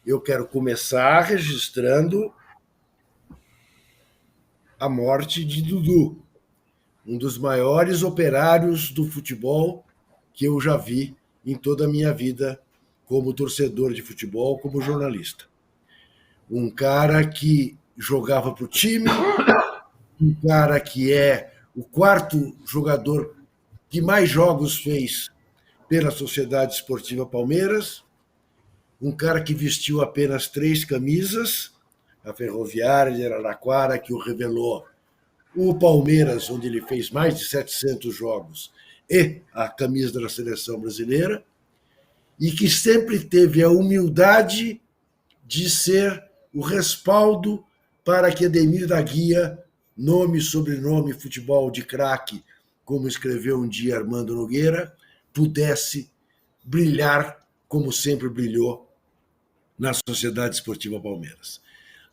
eu quero começar registrando a morte de Dudu, um dos maiores operários do futebol que eu já vi em toda a minha vida como torcedor de futebol, como jornalista. Um cara que jogava para o time, um cara que é o quarto jogador que mais jogos fez pela Sociedade Esportiva Palmeiras, um cara que vestiu apenas 3 camisas, a Ferroviária de Araraquara, que o revelou, o Palmeiras, onde ele fez mais de 700 jogos, e a camisa da seleção brasileira, e que sempre teve a humildade de ser o respaldo para que Ademir da Guia, nome, sobrenome, futebol de craque, como escreveu um dia Armando Nogueira, pudesse brilhar como sempre brilhou na Sociedade Esportiva Palmeiras.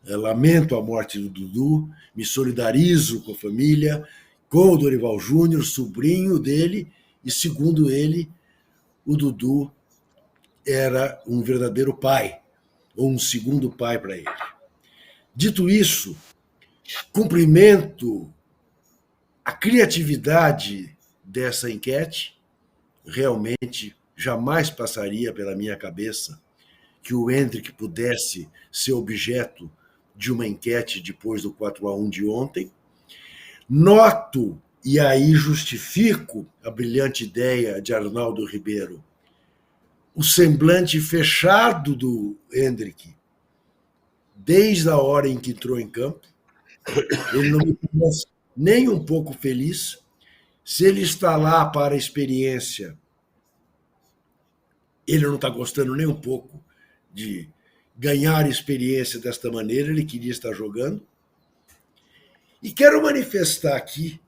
Eu lamento a morte do Dudu, me solidarizo com a família, com o Dorival Júnior, sobrinho dele, e segundo ele, o Dudu era um verdadeiro pai, ou um segundo pai para ele. Dito isso, cumprimento a criatividade dessa enquete, realmente jamais passaria pela minha cabeça que o Hendrick pudesse ser objeto de uma enquete depois do 4-1 de ontem. Noto, e aí justifico a brilhante ideia de Arnaldo Ribeiro, o semblante fechado do Hendrick desde a hora em que entrou em campo. Ele não me parece nem um pouco feliz. Se ele está lá para a experiência, ele não está gostando nem um pouco de ganhar experiência desta maneira, ele queria estar jogando. E quero manifestar aqui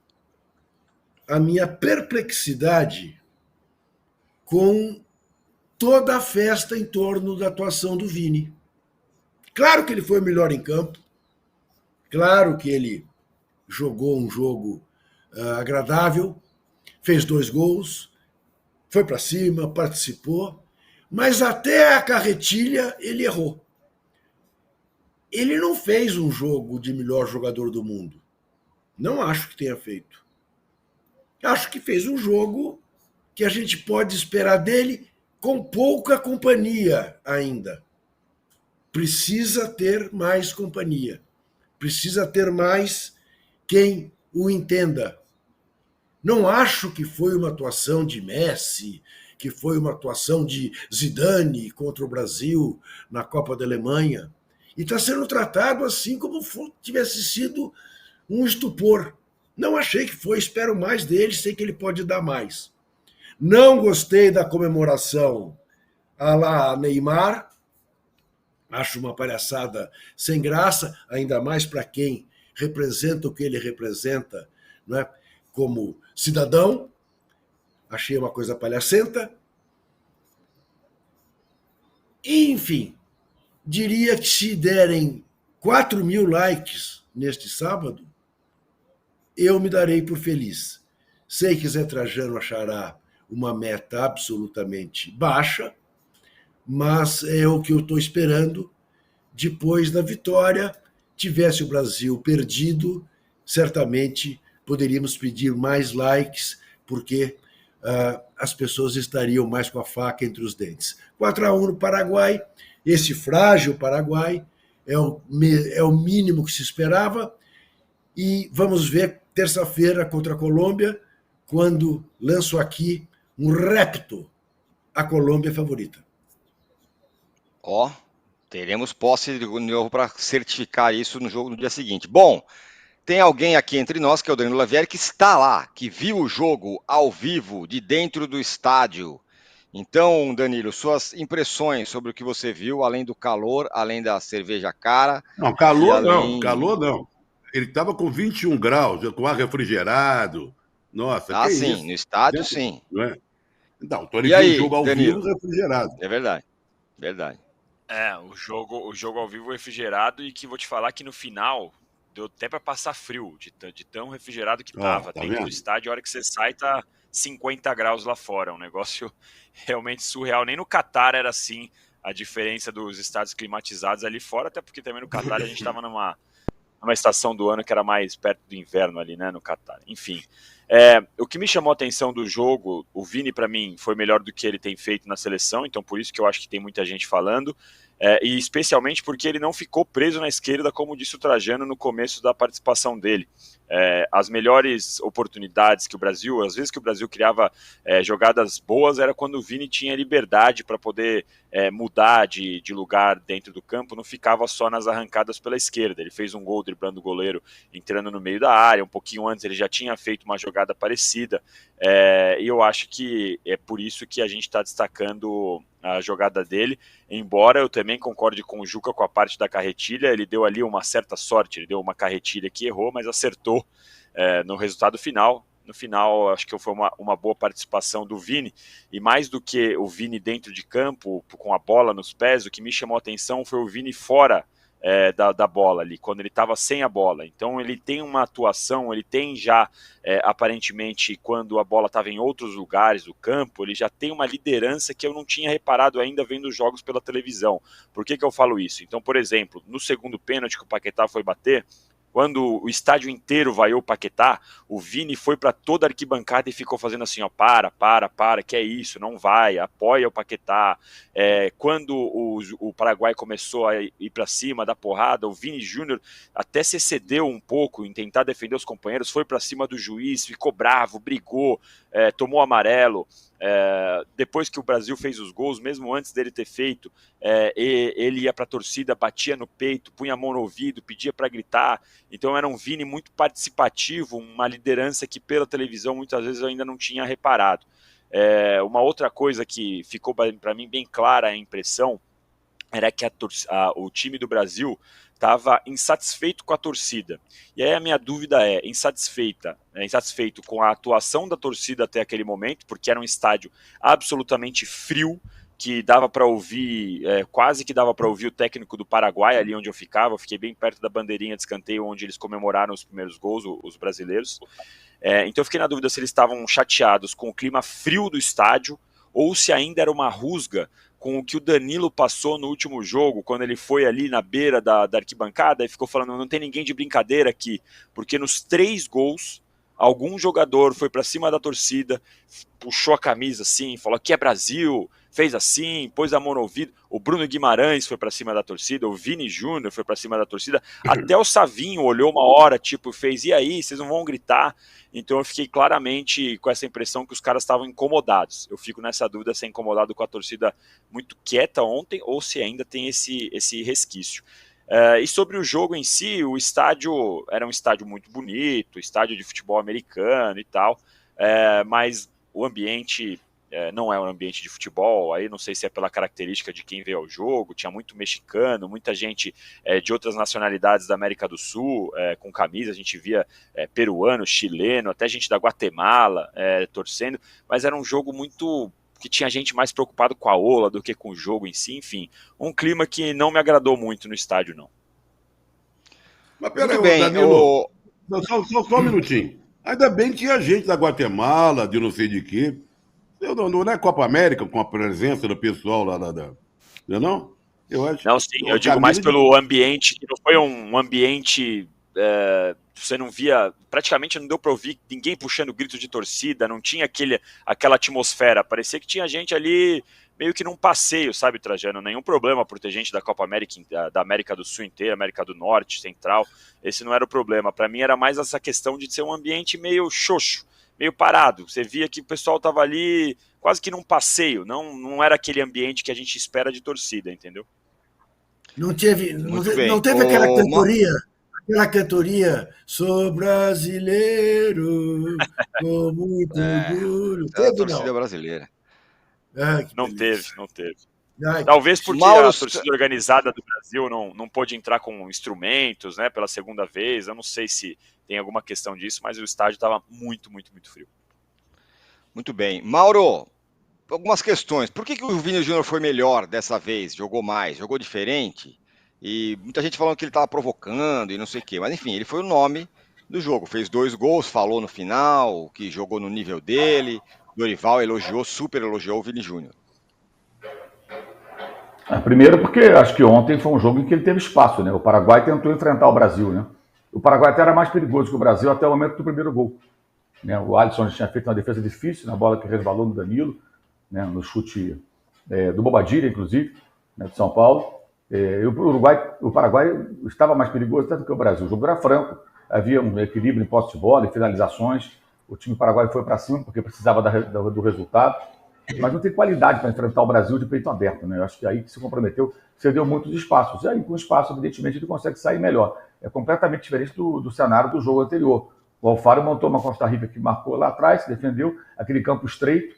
a minha perplexidade com toda a festa em torno da atuação do Vini. Claro que ele foi o melhor em campo, claro que ele jogou um jogo agradável, fez 2 gols, foi para cima, participou, mas até a carretilha ele errou. Ele não fez um jogo de melhor jogador do mundo. Não acho que tenha feito. Acho que fez um jogo que a gente pode esperar dele com pouca companhia ainda. Precisa ter mais companhia. Precisa ter mais quem o entenda. Não acho que foi uma atuação de Messi, que foi uma atuação de Zidane contra o Brasil na Copa da Alemanha. E está sendo tratado assim como tivesse sido um estupor. Não achei que foi, espero mais dele, sei que ele pode dar mais. Não gostei da comemoração à la Neymar, acho uma palhaçada sem graça, ainda mais para quem representa o que ele representa, não é? Como cidadão, achei uma coisa palhacenta. E, enfim, diria que se derem 4.000 likes neste sábado, eu me darei por feliz. Sei que Zé Trajano achará uma meta absolutamente baixa, mas é o que eu estou esperando. Depois da vitória, tivesse o Brasil perdido, certamente poderíamos pedir mais likes, porque as pessoas estariam mais com a faca entre os dentes. 4-1 no Paraguai, esse frágil Paraguai, é o mínimo que se esperava, e vamos ver terça-feira contra a Colômbia, quando lanço aqui um repto. A Colômbia é favorita. Ó, teremos posse de novo para certificar isso no jogo no dia seguinte. Bom, tem alguém aqui entre nós, que é o Danilo Lavieri, que está lá, que viu o jogo ao vivo, de dentro do estádio. Então, Danilo, suas impressões sobre o que você viu, além do calor, além da cerveja cara. Não, calor além... não, calor não. Ele estava com 21 graus, com ar refrigerado. Nossa, que sim, isso? no estádio Dentro, sim. não é? Então, então ele E viu o aí, jogo ao Danilo? vivo refrigerado. É verdade, verdade. O jogo ao vivo refrigerado, e que vou te falar que no final deu até para passar frio, de tão refrigerado que tava. Tá Dentro vendo? do estádio, a hora que você sai, tá 50 graus lá fora. Um negócio realmente surreal. Nem no Catar era assim a diferença dos estádios climatizados ali fora, até porque também no Catar a gente estava numa estação do ano que era mais perto do inverno ali, né, no Catar. Enfim, o que me chamou a atenção do jogo, o Vini para mim foi melhor do que ele tem feito na seleção, então por isso que eu acho que tem muita gente falando, e especialmente porque ele não ficou preso na esquerda, como disse o Trajano no começo da participação dele. As melhores oportunidades que o Brasil, às vezes que o Brasil criava jogadas boas, era quando o Vini tinha liberdade para poder mudar de lugar dentro do campo, não ficava só nas arrancadas pela esquerda. Ele fez um gol driblando o goleiro, entrando no meio da área, um pouquinho antes ele já tinha feito uma jogada parecida, e eu acho que é por isso que a gente está destacando a jogada dele, embora eu também concorde com o Juca com a parte da carretilha, ele deu ali uma certa sorte, ele deu uma carretilha que errou, mas acertou no resultado final. No final, acho que foi uma boa participação do Vini, e mais do que o Vini dentro de campo, com a bola nos pés, o que me chamou a atenção foi o Vini fora da bola ali, quando ele estava sem a bola. Então ele tem uma atuação, ele tem já, aparentemente, quando a bola estava em outros lugares do campo, ele já tem uma liderança que eu não tinha reparado ainda vendo os jogos pela televisão. Por que eu falo isso? Então, por exemplo, no segundo pênalti que o Paquetá foi bater, quando o estádio inteiro vaiou o Paquetá, o Vini foi para toda a arquibancada e ficou fazendo assim, ó, para, que é isso, não vai, apoia o Paquetá. Quando o Paraguai começou a ir para cima da porrada, o Vini Júnior até se excedeu um pouco em tentar defender os companheiros, foi para cima do juiz, ficou bravo, brigou, tomou amarelo. Depois que o Brasil fez os gols, mesmo antes dele ter feito, ele ia para a torcida, batia no peito, punha a mão no ouvido, pedia para gritar. Então era um Vini muito participativo, uma liderança que pela televisão muitas vezes eu ainda não tinha reparado. Uma outra coisa que ficou para mim bem clara a impressão era que o time do Brasil estava insatisfeito com a torcida. E aí a minha dúvida insatisfeito com a atuação da torcida até aquele momento, porque era um estádio absolutamente frio, que dava para ouvir, quase que dava para ouvir o técnico do Paraguai ali onde eu fiquei bem perto da bandeirinha de escanteio onde eles comemoraram os primeiros gols, os brasileiros. Então eu fiquei na dúvida se eles estavam chateados com o clima frio do estádio ou se ainda era uma rusga com o que o Danilo passou no último jogo, quando ele foi ali na beira da arquibancada e ficou falando, não tem ninguém de brincadeira aqui, porque nos 3 gols, algum jogador foi para cima da torcida, puxou a camisa assim, falou aqui é Brasil, fez assim, pôs a mão no ouvido. O Bruno Guimarães foi para cima da torcida, o Vini Júnior foi para cima da torcida, até o Savinho olhou uma hora, tipo, fez, e aí, vocês não vão gritar? Então eu fiquei claramente com essa impressão que os caras estavam incomodados. Eu fico nessa dúvida se é incomodado com a torcida muito quieta ontem, ou se ainda tem esse resquício. E sobre o jogo em si, o estádio era um estádio muito bonito, estádio de futebol americano e tal, mas o ambiente não é um ambiente de futebol, aí não sei se é pela característica de quem veio ao jogo, tinha muito mexicano, muita gente de outras nacionalidades da América do Sul, com camisa, a gente via peruano, chileno, até gente da Guatemala torcendo, mas era um jogo muito que tinha gente mais preocupado com a ola do que com o jogo em si, enfim, um clima que não me agradou muito no estádio, não. Mas peraí, Danilo, só um minutinho. Ainda bem que tinha gente da Guatemala, de não sei de quê. Não é Copa América com a presença do pessoal lá não? Eu acho. Não, sim, eu digo mais pelo ambiente, que não foi um ambiente. Você não via, praticamente não deu para ouvir ninguém puxando grito de torcida, não tinha aquela atmosfera, parecia que tinha gente ali meio que num passeio, sabe, Trajano, nenhum problema por ter gente da Copa América, da América do Sul inteira, América do Norte, Central, esse não era o problema, para mim era mais essa questão de ser um ambiente meio xoxo, meio parado, você via que o pessoal tava ali quase que num passeio, não era aquele ambiente que a gente espera de torcida, entendeu? Não teve aquela cantoria, sou brasileiro, com muito orgulho. É a torcida brasileira. Não teve. Ai, Talvez porque a torcida organizada do Brasil não pôde entrar com instrumentos, né, pela segunda vez. Eu não sei se tem alguma questão disso, mas o estádio estava muito, muito, muito frio. Muito bem. Mauro, algumas questões. Por que o Vini Júnior foi melhor dessa vez? Jogou mais? Jogou diferente? E muita gente falando que ele estava provocando e não sei o quê. Mas enfim, ele foi o nome do jogo. Fez 2 gols, falou no final, que jogou no nível dele. Dorival super elogiou o Vini Júnior. Primeiro porque acho que ontem foi um jogo em que ele teve espaço, né? O Paraguai tentou enfrentar o Brasil, né? O Paraguai até era mais perigoso que o Brasil até o momento do primeiro gol. Né? O Alisson tinha feito uma defesa difícil na bola que resvalou no Danilo, né? No chute do Bobadilla, inclusive, né? De São Paulo. O Paraguai estava mais perigoso até do que o Brasil. O jogo era franco, havia um equilíbrio em posse de bola, em finalizações. O time paraguaio foi para cima porque precisava do resultado, mas não tem qualidade para enfrentar o Brasil de peito aberto. Né? Eu acho que aí que se comprometeu, cedeu muitos espaços. E aí, com espaço, evidentemente, ele consegue sair melhor. É completamente diferente do cenário do jogo anterior. O Alfaro montou uma Costa Rica que marcou lá atrás, se defendeu, aquele campo estreito,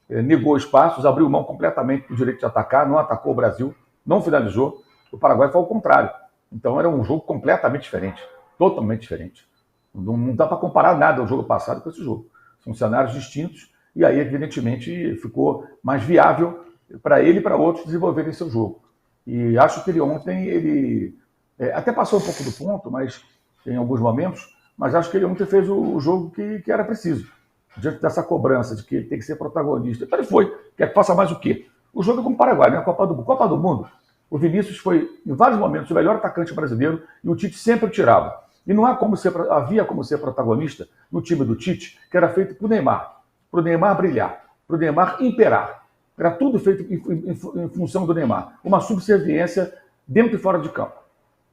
negou espaços, abriu mão completamente do direito de atacar, não atacou o Brasil, não finalizou. O Paraguai foi ao contrário. Então era um jogo completamente diferente, totalmente diferente. Não dá para comparar nada ao jogo passado com esse jogo. São cenários distintos e aí, evidentemente, ficou mais viável para ele e para outros desenvolverem seu jogo. E acho que ele ontem, até passou um pouco do ponto, mas em alguns momentos, mas acho que ele ontem fez o jogo que era preciso. Diante dessa cobrança de que ele tem que ser protagonista. Então ele foi. Quer que faça mais o quê? O jogo é com o Paraguai, né? Copa do Mundo. O Vinícius foi, em vários momentos, o melhor atacante brasileiro e o Tite sempre o tirava. E não havia como ser protagonista no time do Tite, que era feito para o Neymar brilhar, para o Neymar imperar. Era tudo feito em função do Neymar. Uma subserviência dentro e fora de campo.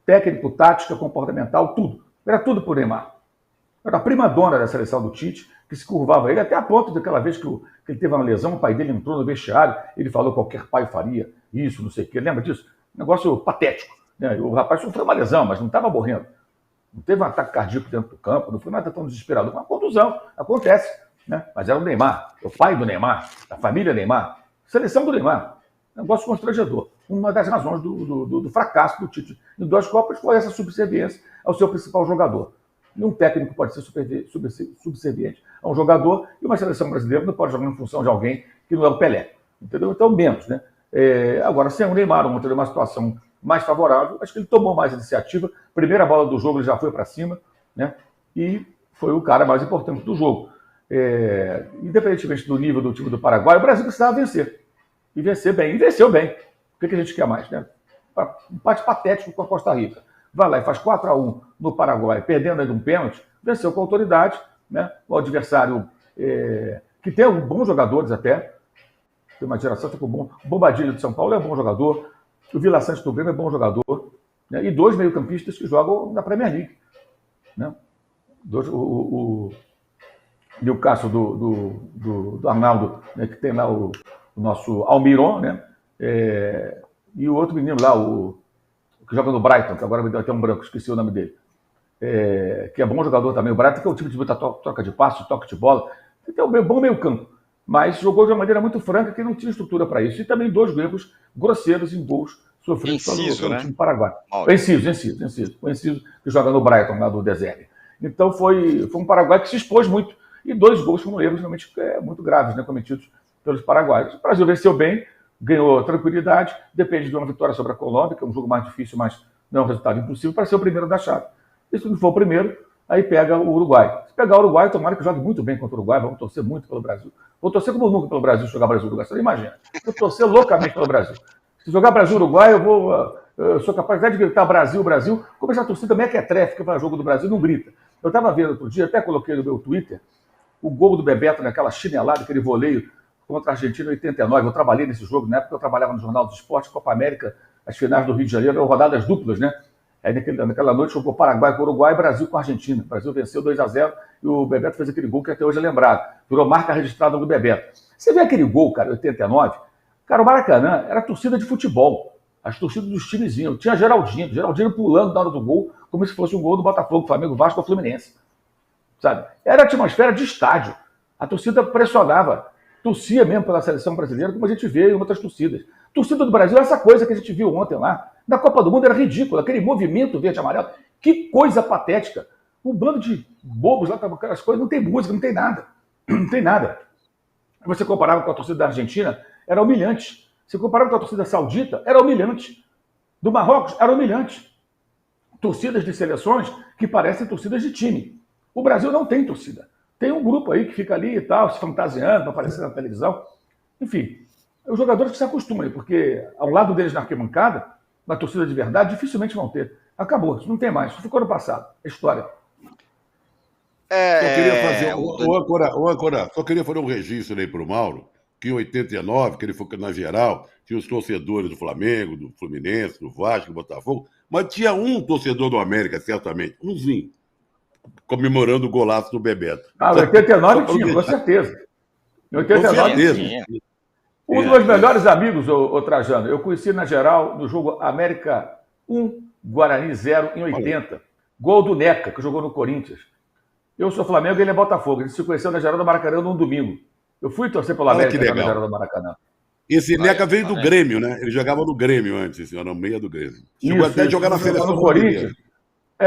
Técnico, tática, comportamental, tudo. Era tudo para o Neymar. Era a primadona da seleção do Tite, que se curvava a ele, até a ponto daquela vez que ele teve uma lesão, o pai dele entrou no vestiário, ele falou que qualquer pai faria isso, não sei o quê. Lembra disso? Negócio patético. Né? O rapaz sofreu uma lesão, mas não estava morrendo. Não teve um ataque cardíaco dentro do campo, não foi nada tão desesperador. Uma contusão, acontece. Né? Mas era o Neymar, o pai do Neymar, a família Neymar, seleção do Neymar. Negócio constrangedor. Uma das razões do fracasso do Tite em 2 Copas foi essa subserviência ao seu principal jogador. E um técnico pode ser subserviente a um jogador e uma seleção brasileira não pode jogar em função de alguém que não é o Pelé. Entendeu? Então, menos. Né? Agora, sem o Neymar, ontem uma situação mais favorável, acho que ele tomou mais iniciativa. Primeira bola do jogo, ele já foi para cima, né? E foi o cara mais importante do jogo. Independentemente do nível do time do Paraguai, o Brasil precisava vencer. E vencer bem. E venceu bem. O que a gente quer mais? Né? Um empate patético com a Costa Rica. Vai lá e faz 4-1 no Paraguai, perdendo aí de um pênalti, venceu com autoridade, né? O adversário que tem bons jogadores até, tem uma geração que ficou bom. O Bobadilla de São Paulo é um bom jogador, o Vila Sante do Grêmio é bom jogador, né? E 2 meio-campistas que jogam na Premier League. Né? E o caso do Arnaldo, né? Que tem lá o nosso Almiron, né? E o outro menino lá, o que joga no Brighton, que agora me deu até um branco, esqueci o nome dele, que é bom jogador também. O Brighton que é o time de muita troca de passe, toque de bola, tem um bom meio campo, mas jogou de uma maneira muito franca que não tinha estrutura para isso. E também 2 erros grosseiros em gols sofridos pelo time paraguaio. O Enciso, que joga no Brighton, lá do Deserve. Então foi um Paraguai que se expôs muito. E 2 gols foram erros realmente muito graves, né, cometidos pelos paraguaios. O Brasil venceu bem, ganhou tranquilidade, depende de uma vitória sobre a Colômbia, que é um jogo mais difícil, mas não é um resultado impossível, para ser o primeiro da chave. E se não for o primeiro, aí pega o Uruguai. Se pegar o Uruguai, tomara que jogue muito bem contra o Uruguai, vamos torcer muito pelo Brasil. Vou torcer como nunca pelo Brasil, jogar Brasil-Uruguai, você não imagina. Vou torcer loucamente pelo Brasil. Se jogar Brasil-Uruguai, eu sou capaz de gritar Brasil, Brasil, como essa torcida mequetrefe que vai jogo do Brasil, não grita. Eu estava vendo outro dia, até coloquei no meu Twitter, o gol do Bebeto naquela chinelada, aquele voleio contra a Argentina em 89. Eu trabalhei nesse jogo, na época eu trabalhava no Jornal do Esporte, Copa América, as finais do Rio de Janeiro, eram rodadas duplas, né? Aí naquela noite jogou Paraguai com o Uruguai e Brasil com a Argentina. O Brasil venceu 2-0 e o Bebeto fez aquele gol que até hoje é lembrado. Virou marca registrada do Bebeto. Você vê aquele gol, cara, em 89? Cara, o Maracanã era torcida de futebol. As torcidas dos timezinhos. Tinha Geraldinho pulando na hora do gol, como se fosse um gol do Botafogo, Flamengo, Vasco ou Fluminense. Sabe? Era a atmosfera de estádio. A torcida pressionava. Torcia mesmo pela seleção brasileira, como a gente vê em outras torcidas. Torcida do Brasil é essa coisa que a gente viu ontem lá. Na Copa do Mundo era ridículo, aquele movimento verde e amarelo. Que coisa patética. Um bando de bobos lá, aquelas coisas, não tem música, não tem nada. Não tem nada. Você comparava com a torcida da Argentina, era humilhante. Você comparava com a torcida saudita, era humilhante. Do Marrocos, era humilhante. Torcidas de seleções que parecem torcidas de time. O Brasil não tem torcida. Tem um grupo aí que fica ali e tal, se fantasiando para aparecer na televisão. Enfim, Os jogadores que se acostumam, porque ao lado deles na arquibancada, na torcida de verdade, dificilmente vão ter. Acabou, isso não tem mais, isso ficou no passado, é história. Só queria fazer só queria fazer um registro aí para o Mauro, que em 89, que ele foi na geral, tinha os torcedores do Flamengo, do Fluminense, do Vasco, do Botafogo, mas tinha um torcedor do América, certamente, umzinho, comemorando o golaço do Bebeto. Em 89 tinha, com certeza. Em 89 tinha. Um dos meus melhores amigos, o Trajano, eu conheci na geral no jogo América 1, Guarani 0, em 80. Gol do Neca, que jogou no Corinthians. Eu sou Flamengo e ele é Botafogo. A gente se conheceu na geral do Maracanã num domingo. Eu fui torcer pelo América na geral do Maracanã. Esse Neca veio do Grêmio, né? Ele jogava no Grêmio antes, no meio do Grêmio. Chegou até a jogar na seleção no Corinthians.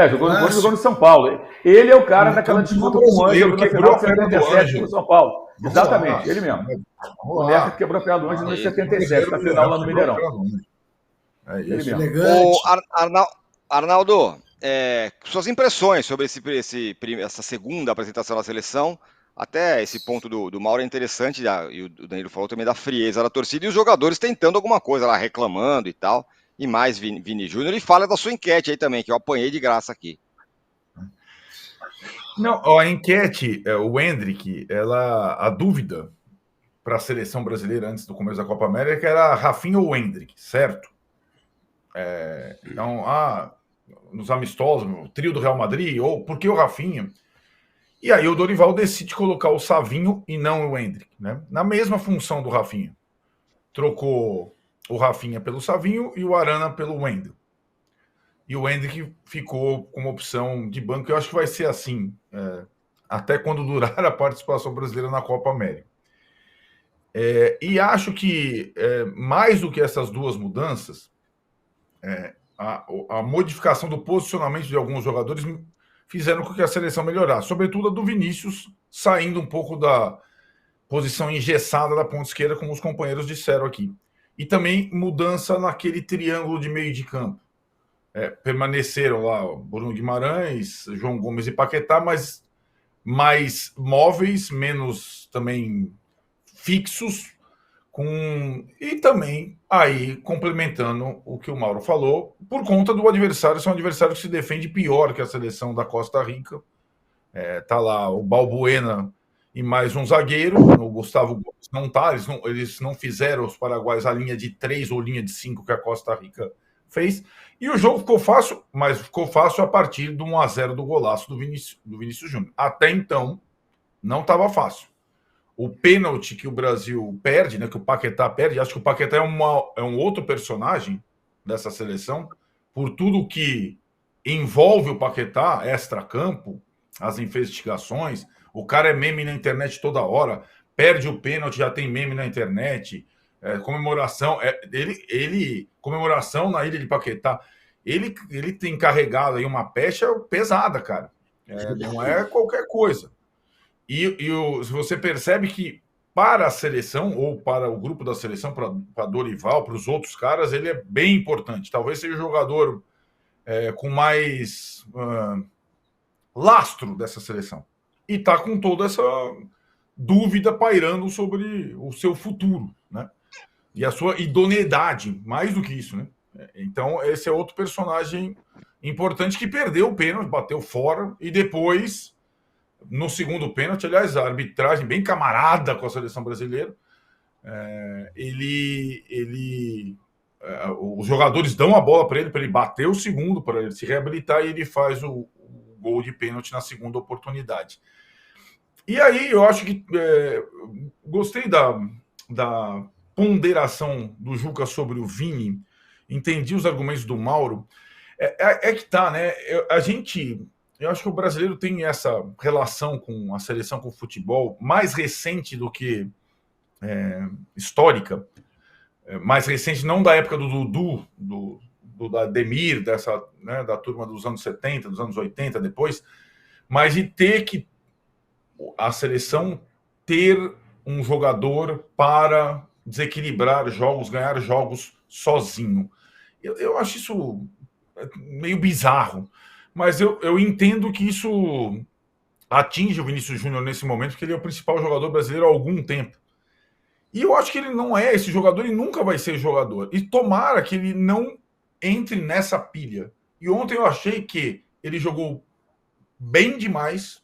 Jogou no Corinthians, jogou no São Paulo. Ele é o cara daquela disputa com o Ângelo na final de 77 no São Paulo. Exatamente, ele mesmo. O Neca quebrou a perna do Ângelo em 77, na final lá no Mineirão. É isso, elegante. Arnaldo, suas impressões sobre essa segunda apresentação da seleção, até esse ponto do Mauro é interessante, e o Danilo falou também da frieza da torcida, e os jogadores tentando alguma coisa lá, reclamando e tal, e mais Vini Júnior, e fala da sua enquete aí também, que eu apanhei de graça aqui. Não, a enquete, o Hendrick, a dúvida para a seleção brasileira antes do começo da Copa América era Rafinha ou Hendrick, certo? Então, nos amistosos, o trio do Real Madrid, ou por que o Rafinha? E aí o Dorival decide colocar o Savinho e não o Hendrick, né? Na mesma função do Rafinha. Trocou o Rafinha pelo Savinho e o Arana pelo Wendel. E o Hendrick ficou como opção de banco. Eu acho que vai ser assim, até quando durar a participação brasileira na Copa América. E acho que, mais do que essas duas mudanças, a modificação do posicionamento de alguns jogadores fizeram com que a seleção melhorasse. Sobretudo a do Vinícius, saindo um pouco da posição engessada da ponta esquerda, como os companheiros disseram aqui. E também mudança naquele triângulo de meio de campo. Permaneceram lá Bruno Guimarães, João Gomes e Paquetá, mas mais móveis, menos também fixos, e também aí complementando o que o Mauro falou, por conta do adversário, ser um adversário que se defende pior que a seleção da Costa Rica. Tá lá o Balbuena e mais um zagueiro, o Gustavo Gomes não tá, eles não fizeram os paraguaios a linha de 3 ou linha de 5 que a Costa Rica fez, e o jogo ficou fácil, mas ficou fácil a partir do 1-0 do golaço do Vinícius Júnior. Até então, não estava fácil. O pênalti que o Brasil perde, né, que o Paquetá perde, acho que o Paquetá é um outro personagem dessa seleção, por tudo que envolve o Paquetá, extra-campo, as investigações, o cara é meme na internet toda hora, perde o pênalti, já tem meme na internet, comemoração, comemoração na ilha de Paquetá, ele tem carregado aí uma pecha pesada, cara, não é qualquer coisa. E você percebe que para a seleção, ou para o grupo da seleção, para Dorival, para os outros caras, ele é bem importante. Talvez seja o jogador com mais lastro dessa seleção. E está com toda essa dúvida pairando sobre o seu futuro, né? E a sua idoneidade, mais do que isso, né? Então, esse é outro personagem importante que perdeu o pênalti, bateu fora, e depois, no segundo pênalti, aliás, a arbitragem bem camarada com a seleção brasileira, os jogadores dão a bola para ele bater o segundo, para ele se reabilitar, e ele faz o gol de pênalti na segunda oportunidade. E aí eu acho que gostei da ponderação do Juca sobre o Vini, entendi os argumentos do Mauro. Que tá, né? Eu acho que o brasileiro tem essa relação com a seleção, com o futebol, mais recente do que histórica. Mais recente, não da época do Dudu, do Ademir, da turma dos anos 70, dos anos 80, depois, mas de ter que a seleção ter um jogador para desequilibrar jogos, ganhar jogos sozinho. Eu acho isso meio bizarro, mas eu entendo que isso atinge o Vinícius Júnior nesse momento, porque ele é o principal jogador brasileiro há algum tempo. E eu acho que ele não é esse jogador e nunca vai ser jogador. E tomara que ele não entre nessa pilha. E ontem eu achei que ele jogou bem demais.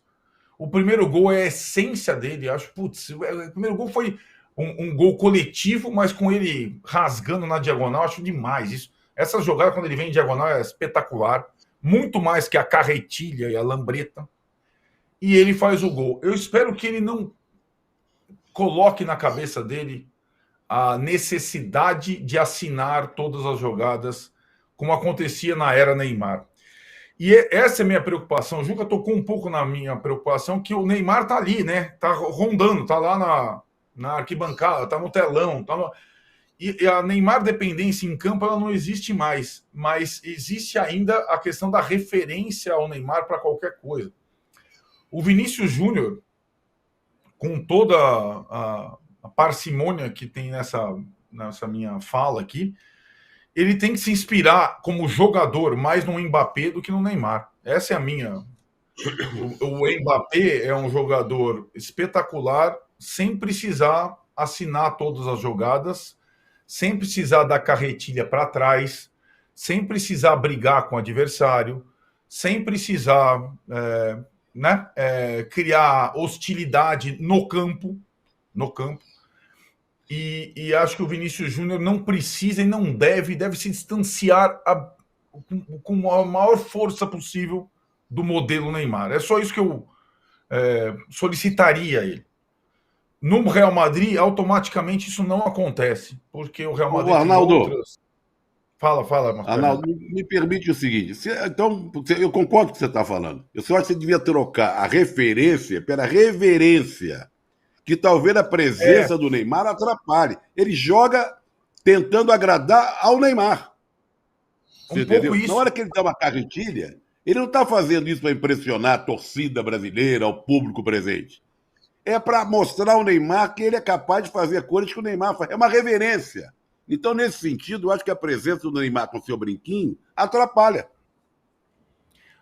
O primeiro gol é a essência dele. Eu acho, putz, o primeiro gol foi um gol coletivo, mas com ele rasgando na diagonal. Eu acho demais isso. Essa jogada, quando ele vem em diagonal, é espetacular. Muito mais que a carretilha e a lambreta. E ele faz o gol. Eu espero que ele não coloque na cabeça dele a necessidade de assinar todas as jogadas, como acontecia na era Neymar. E essa é a minha preocupação. O Juca tocou um pouco na minha preocupação, que o Neymar tá ali, né? Tá rondando, tá lá na arquibancada, tá no telão. E a Neymar dependência em campo, ela não existe mais. Mas existe ainda a questão da referência ao Neymar para qualquer coisa. O Vinícius Júnior, com toda a parcimônia que tem nessa minha fala aqui, ele tem que se inspirar como jogador mais no Mbappé do que no Neymar. Essa é a minha. O Mbappé é um jogador espetacular, sem precisar assinar todas as jogadas, sem precisar dar carretilha para trás, sem precisar brigar com o adversário, sem precisar criar hostilidade no campo. E acho que o Vinícius Júnior não precisa e não deve se distanciar com a maior força possível do modelo Neymar. É só isso que eu solicitaria a ele. No Real Madrid, automaticamente isso não acontece, porque o Real Madrid... Arnaldo, Fala. Arnaldo, me permite o seguinte, então, eu concordo com o que você está falando. Eu só acho que você devia trocar a referência pela reverência, que talvez a presença do Neymar atrapalhe. Ele joga tentando agradar ao Neymar. Você entendeu? Na hora que ele dá uma carretilha, ele não está fazendo isso para impressionar a torcida brasileira, ao público presente. É para mostrar ao Neymar que ele é capaz de fazer coisas que o Neymar faz. É uma reverência. Então, nesse sentido, eu acho que a presença do Neymar com o seu brinquinho atrapalha.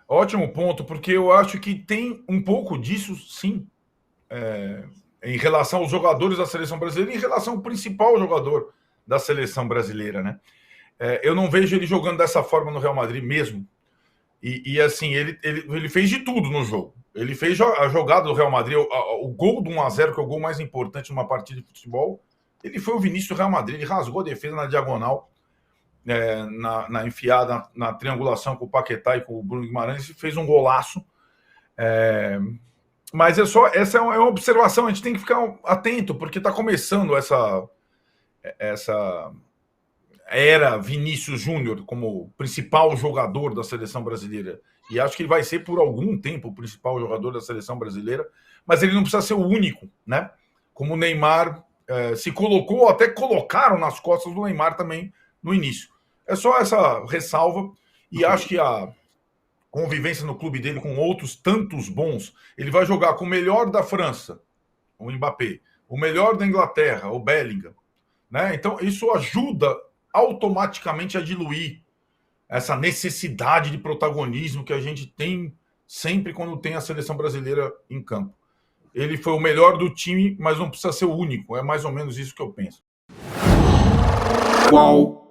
Ótimo ponto, porque eu acho que tem um pouco disso, sim, em relação aos jogadores da seleção brasileira, em relação ao principal jogador da seleção brasileira, né? Eu não vejo ele jogando dessa forma no Real Madrid mesmo. E assim, ele fez de tudo no jogo. Ele fez a jogada do Real Madrid, o gol do 1-0, que é o gol mais importante numa partida de futebol. Ele foi o Vinícius do Real Madrid, ele rasgou a defesa na diagonal, na enfiada, na triangulação com o Paquetá e com o Bruno Guimarães, e fez um golaço. Mas essa é uma observação, a gente tem que ficar atento, porque está começando essa era Vinícius Júnior como principal jogador da seleção brasileira. E acho que ele vai ser por algum tempo o principal jogador da seleção brasileira, mas ele não precisa ser o único, né? Como o Neymar se colocou, até colocaram nas costas do Neymar também no início. É só essa ressalva, e acho que a convivência no clube dele com outros tantos bons, ele vai jogar com o melhor da França, o Mbappé, o melhor da Inglaterra, o Bellingham, né? Então isso ajuda automaticamente a diluir essa necessidade de protagonismo que a gente tem sempre quando tem a seleção brasileira em campo. Ele foi o melhor do time, mas não precisa ser o único. É mais ou menos isso que eu penso. Qual?